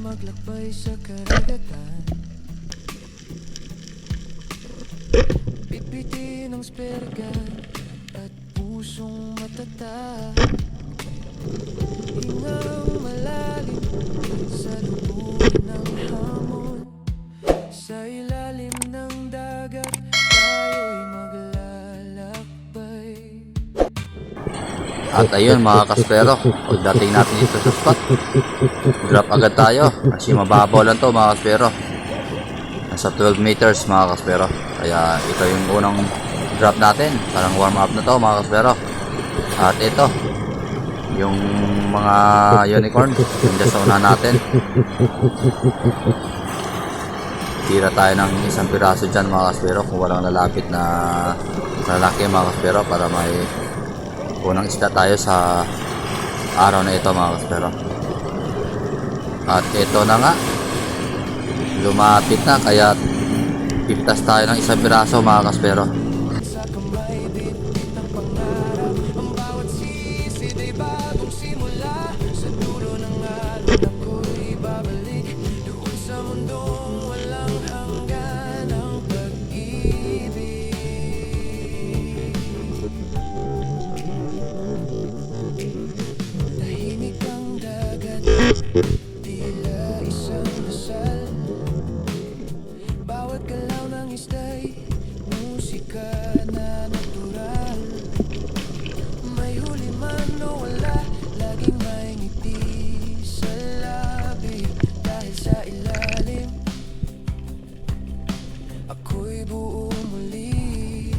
maglakbay sa karagatan. Bitbitin ang sperga at pusong matatag. Hingang malalim sa lubugin ng hamon. Sa ilalim ng dagat tayo'y maglalakbay. At ayun mga kaspero, pagdating natin dito sa spot, drop agad tayo kasi mababaw lang to mga kaspero. Nasa 12 meters mga kaspero. Kaya ito yung unang drop natin, parang warm up na to mga kaspero. At ito yung mga unicorn yung sa una natin. Tira tayo ng isang piraso dyan mga kaspero kung walang lalapit na lalaki mga kaspero, para may unang isda tayo sa araw na ito mga kaspero. At ito na nga, lumapit na, kaya piptas tayo ng isang piraso mga kaspero. Sa kamay bitbit ng pangarap, ang bawat sisid ay bagong simula. Sa dulo ng alon ako'y babalik doon sa mundong walang hanggan ang pag-ibig. Tahimik ang dagat, tila isang dasal. Bawat galaw ng ista'y musika na natural. May huli man o wala, laging may ngiti sa labi. Dahil sa ilalim, ako'y buo muli.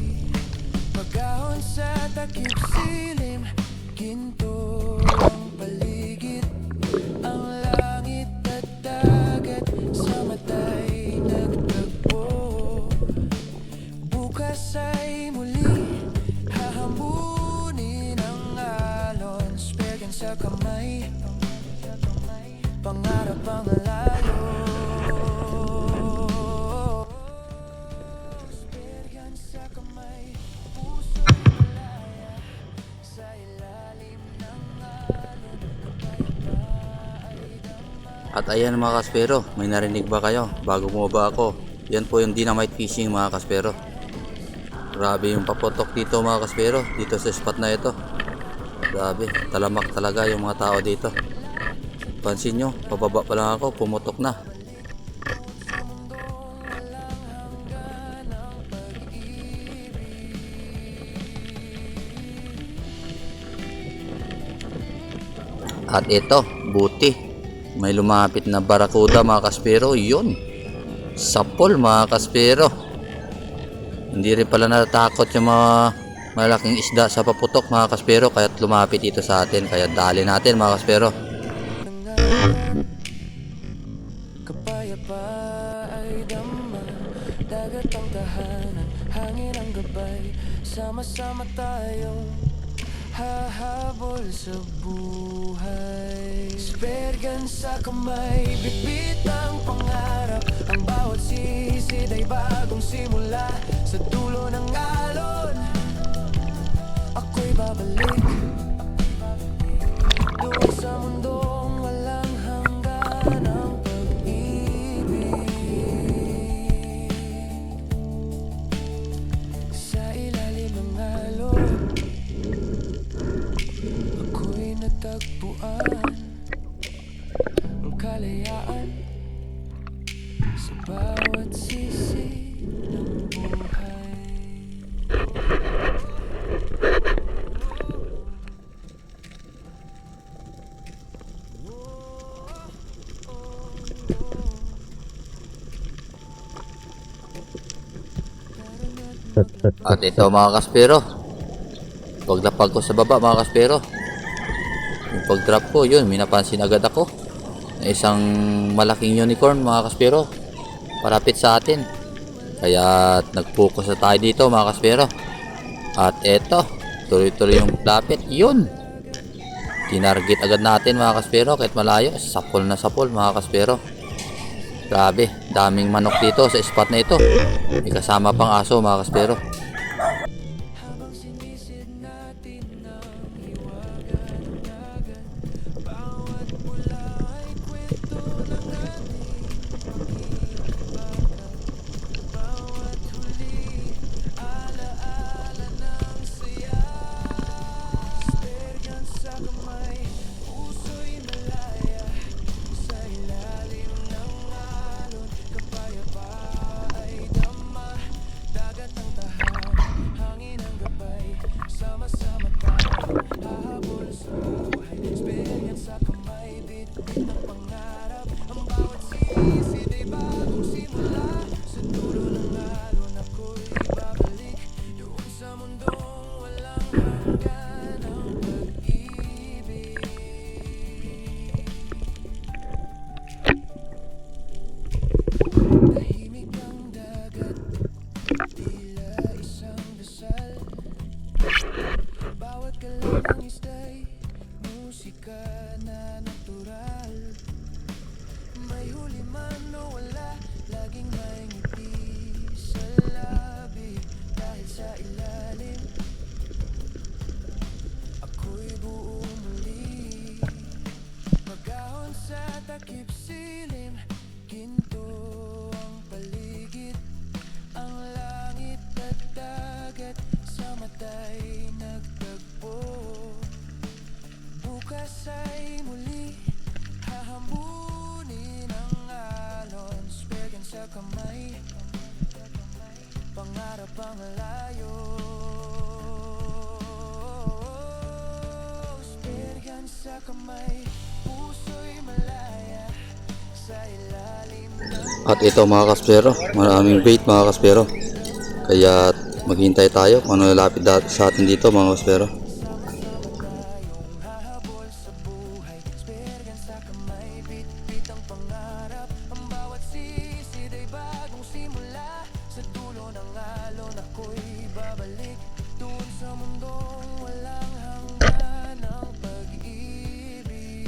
Pag-ahon sa takip silim, ginto ang paligid. Ang langit at dagat sa mata'y nagtagpo. Bukas ay muli hahambunin ang alon. Spergan sa kamay, pangarap ang layo. Spergan sa kamay, pusong malaya. Sa ilalim ng alon, kapayapa ay damay. At ayan mga kaspero, may narinig ba kayo bago bumaba ako? Yan po yung dynamite fishing mga kaspero. Grabe yung paputok dito mga kaspero, dito sa spot na ito. Grabe, talamak talaga yung mga tao dito. Pansin nyo, pababa pa lang ako, pumutok na. At ito, buti, may lumapit na barakuda mga kaspero. Yun, sapol mga kaspero. Hindi rin pala natatakot yung mga malaking isda sa paputok mga kaspero, kaya lumapit dito sa atin. Kaya dali natin mga kaspero. Kapayapa ay dama, dagat ang tahanan, hangin ang gabay. Sama-sama tayong hahabol sa buhay. Spergan sa kamay, bitbit ang pangarap. Ang bawat sisid ay bagong simula. Sa dulo ng alon, ako'y babalik doon sa mundong walang hanggan ang pag-ibig. Sa ilalim ng alon, ako'y natagpuan ang kalayaan sa bawat sisi ng buhay. At ito mga kaspero, paglapag ko sa baba mga kaspero, yung pag drop ko, yun, may napansin agad ako na isang malaking unicorn mga kaspero, parapit sa atin. Kaya nag-focus na tayo dito mga kaspero. At eto, tuloy-tuloy yung lapit, yun, tinarget agad natin mga kaspero, kahit malayo. Sapol na sapol mga kaspero. Grabe, daming manok dito sa spot na ito. May kasama pang aso mga kaspero. Habang sinisid natin ang hiwaga ng dagat, bawat bula ay kwento ng mundo wala, laging may ngiti sa labi. Dahil sa ilalim, ako'y buo muli. Magahon sa takip silim, ginto ang paligid. Ang langit at dagat sa mata'y nagtagpo. Bukas ay muli, hahambunin ang alon. Spergan sa kamay, pangarap ang layo. Spergan sa kamay, puso'y malaya sa ilalim ng At ito mga kaspero, maraming bait mga kaspero. Kaya maghintay tayo kung ano lalapit sa atin dito mga kaspero. tayong hahabol sa buhay. Spergan sa kamay, bit-bit ang pangarap. Ang bawat sisid ay bagong simula. Sa dulo ng alon ako'y babalik. Doon sa mundong walang hanggan ang pag-ibig.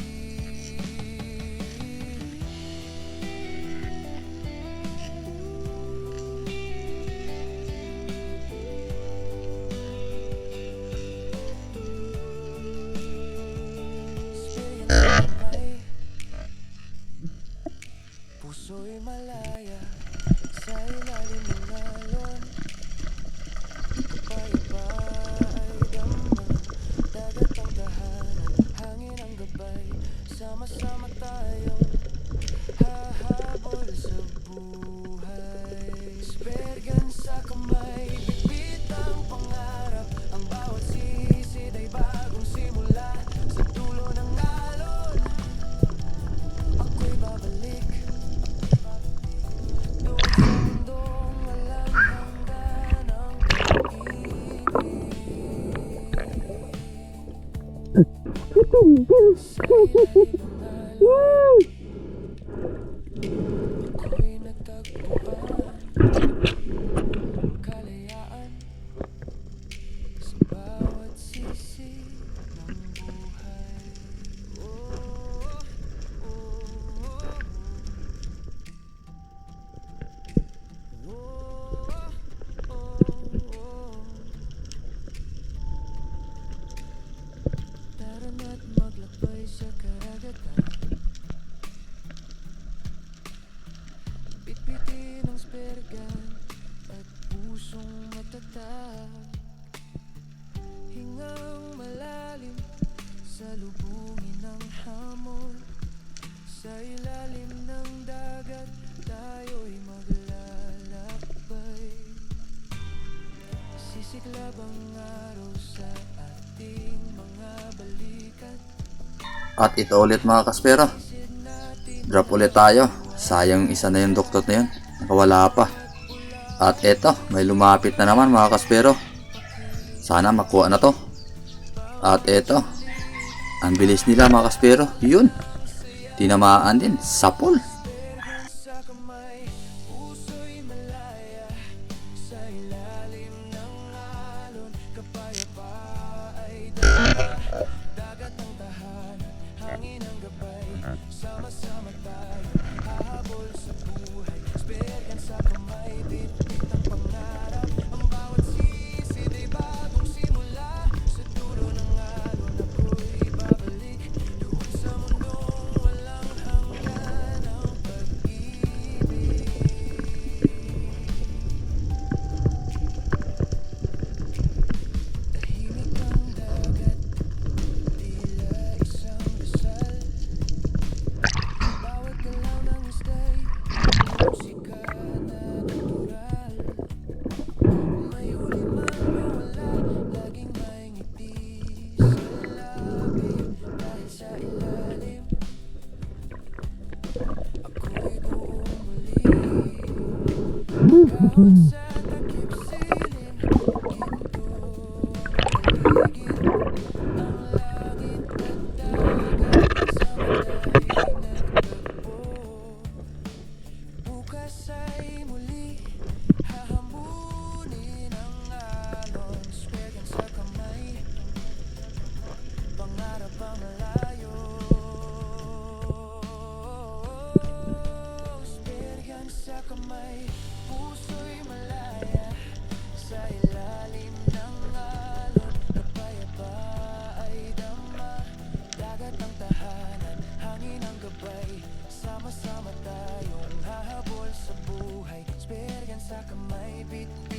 Spergan sa kamay, puso'y malaya sa ilalim ng alon. Kapayapa ay dama, dagat ang tahanan, hangin ang gabay. Sama-sama tayong hahabol sa buhay. Spergan sa kamay, bitbit ang pangarap. Ang bawat sisid ay bagong simula. Sa dulo ng alon, ako'y babalik. Doon sa mundong walang hanggan ang ako'y nagtagpuan kalayaan sa bawat sisi ng buhay. Oh, oh, oh. Tara na't maglakbay sa karagatan. Bitbitin ang spergan at pusong matatag. Hingang malalim sa lubungin ng hamon. Sa ilalim ng dagat tayo'y maglalakbay. Sisiklab ang araw sa ating mga balikat. At ito ulit mga kaspero. Drop ulit tayo. Sayang isa na yung doktot na yun. Nakawala pa. At eto, may lumapit na naman mga kaspero. Sana makuha na to. At eto, ang bilis nila mga kaspero. Yun. Tinamaan din. Sapol. Sa kamay, puso'y malaya sa ilalim ng alon. Kapayapa ay dagat ang tahanan, hangin ang gabay. Sama-sama tayo hahabol sa buhay. Spergan sa kamay, bit-bit ang pangarap. Ang bawat sisid ay bagong simula. Sa dulo ng alon ako'y babalik. Doon sa mundong walang hanggan ang pag-ibig. Tahimik ang dagat, tila isang dasal. Bawat galaw ng ista'y musika na natural. May huli man o wala, laging may ngiti sa labi. Dahil sa ilalim, ako'y buo muli. Magahon sa takip silim, ginto ang paligid. Ang langit at dagat sa mata'y nagtagpo. Bukas ay muli, hahambunin ang alon. Spergan sa kamay, pangarap ang layo.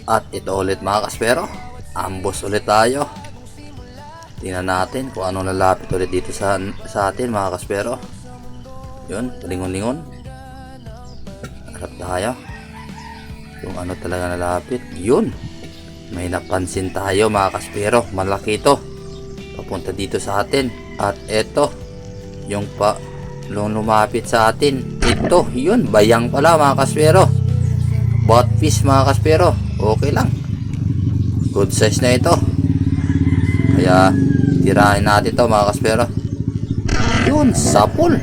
At ito ulit mga kaspero, ambos ulit tayo. Tingnan natin kung ano lalapit ulit dito sa atin mga kaspero. Yun, lingon-lingon. Harap tayo. Kung ano talaga nalapit. Yun, may napansin tayo mga kaspero. Malaki ito. Papunta dito sa atin. At ito, yung lumapit sa atin. Ito, yun, bayang pala mga kaspero. Botfish mga kaspero. Okay lang. Good size na ito. Kaya tirahin natin to mga kaspero. Yun, sapul.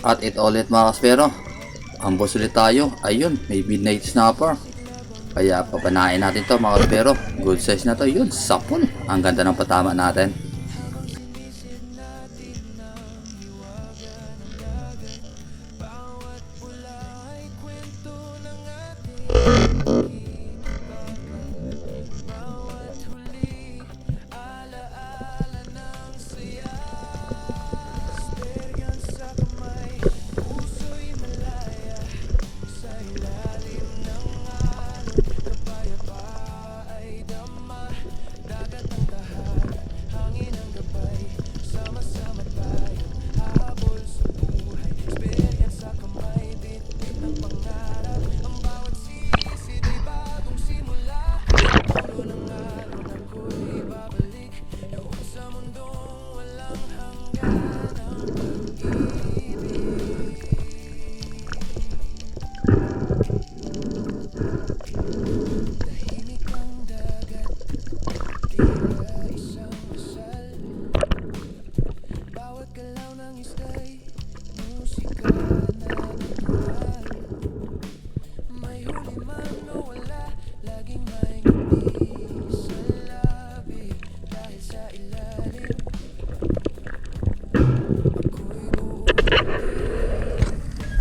At ito ulit mga kaspero, ambos ulit tayo. Ayun, may midnight snapper. Kaya papanain natin to mga kaspero. Good size na to. Yun, sapul. Ang ganda ng patama natin.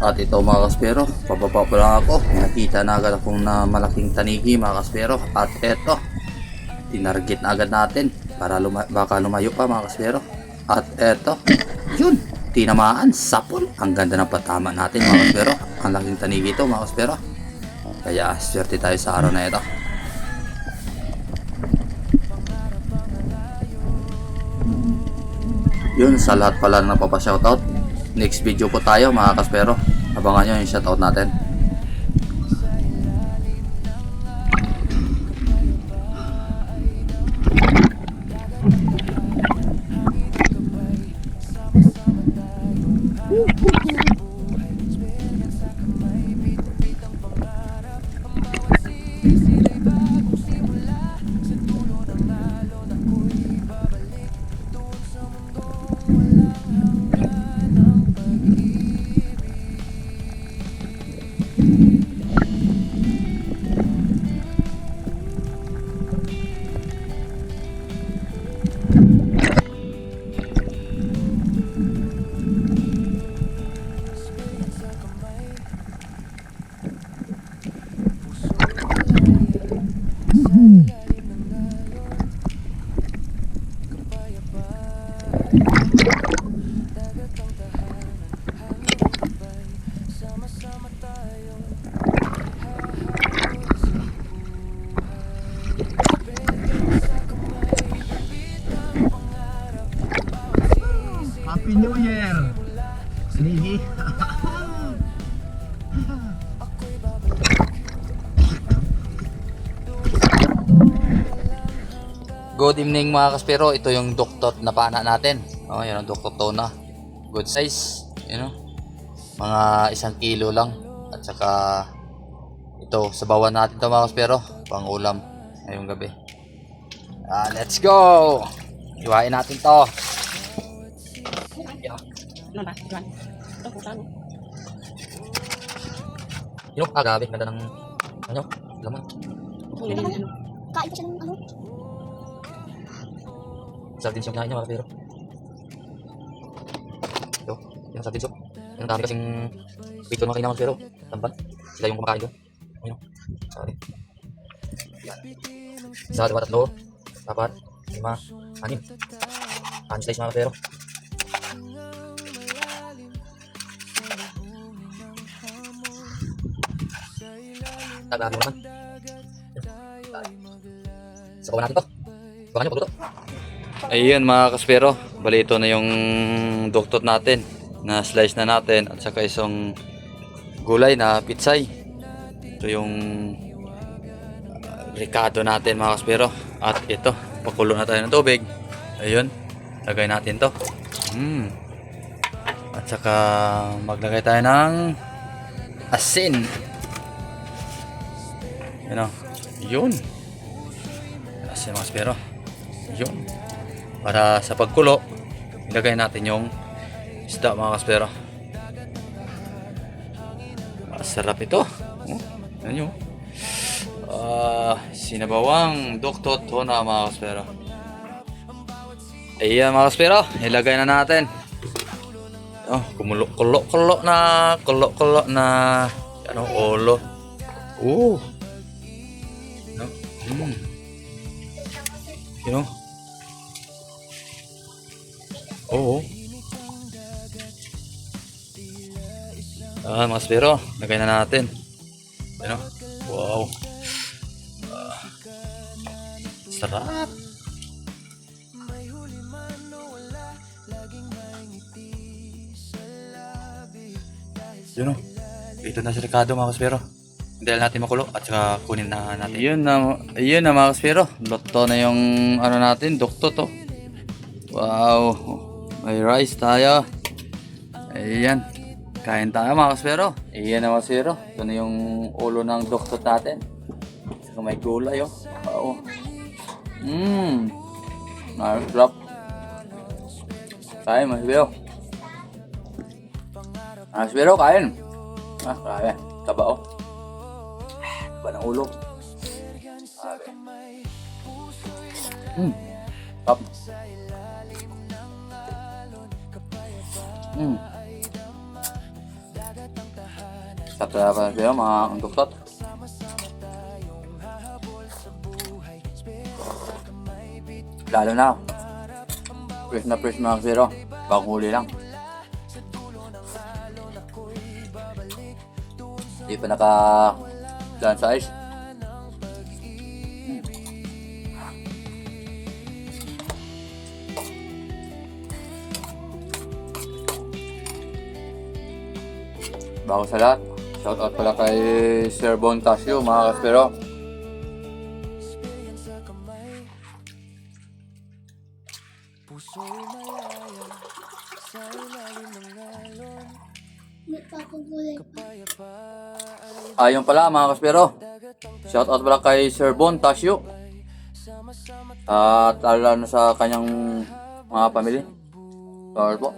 At ito mga kaspero, pababa pa lang ako. Nakita na agad akong na malaking tanigi mga kaspero. At ito, tinarget na agad natin para baka lumayo pa mga kaspero. At ito, yun, tinamaan, sapol. Ang ganda ng patama natin mga kaspero. Ang laking tanigi ito mga kaspero. Kaya swerte tayo sa araw na ito. Yun, sa lahat pala na napapashoutout, next video po tayo mga kaspero. Abangan nyo yung shoutout natin. New Year! Sniggy. Good evening mga kaspero. Ito yung duktot na pana natin. Oh, yan ang duktot tuna. Good size. You know? Mga 1 kilo lang. At saka ito, sabawan natin ito mga kaspero. Pang ulam ngayong gabi. Let's go! Iwain natin to. Yung grabe, ganda ng ano, laman. Kain pa siya ng ano? Sardines yung kinain niya mga kaspero. Ito, yung sardines yung. Yung dami kasing picture mga kailangan kaspero. Tamban, sila yung kumakain doon. Ayun, sorry. Yan. 1, 2, 3, 4, 5, 6. 6 slice mga kaspero. Grabe naman. Sabawan natin to. Sabawan nyo pagluto. Ayun mga kaspero. Bali ito na yung duktot natin. Na slice na natin. At saka isang gulay na pitsay. Ito yung ricado natin mga kaspero. At ito. Pakulo na tayo ng tubig. Ayun. Lagay natin to. At saka maglagay tayo ng asin. Ano? Yun. Asin mga kaspero. Yun. Para sa pagkulo, ilagay natin yung isda mga kaspero. Masarap ito. Ano nyo? Sinabawang duktot tuna mga kaspero. Ayan mga kaspero. Ilagay na natin. Kulo na. Ano? Olo. No? You know? Oo. Mga kaspero, lagay na natin. You know? Wow. Sarap. You know? Ito na si Ricardo mga kaspero. Dahil natin makulo at saka kunin na natin. Yun na mga kaspero. Luto na yung ano natin, duktot to. Wow. May rice tayo. Ayan. Kain tayo mga kaspero. Ayan na mga kaspero. Ito na yung ulo ng duktot natin. Saka may gulay oh. Wow. Sarap. Kain mga kaspero. Mga kaspero kain. Grabe. Taba oh. Ba ng ulo. Up. Sarap talaga sila mga duktot. Lalo na fresh mga kasero. Bagong huli lang. Hindi pa naka sa ice. Bago sa lahat, shoutout pala kay Sir Bon Tasio mga kaspero. Ayun pala mga kaspero. Shoutout pala kay Sir Bon Tasio. At lalo na sa kanyang mga pamilya. Shoutout po.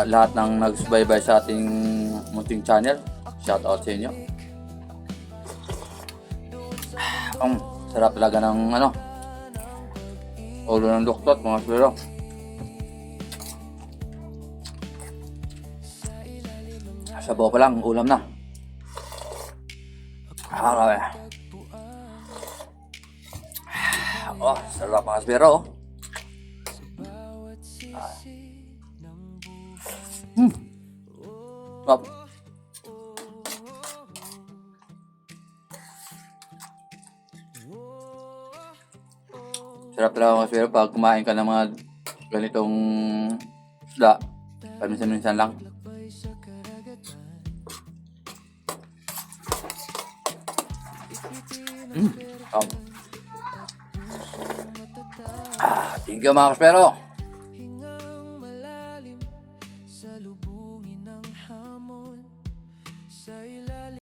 Lahat ng nagsubaybay sa ating munting channel, shout out sa inyo. Sarap talaga ng ulo ng duktot mga kaspero. Sabaw pa lang, ulam na. Grabe. Sarap mga kaspero. Sarap. Sarap talaga mga kaspero pag kumain ka ng mga ganitong isda. Paminsan-minsan lang. Thank you mga kaspero.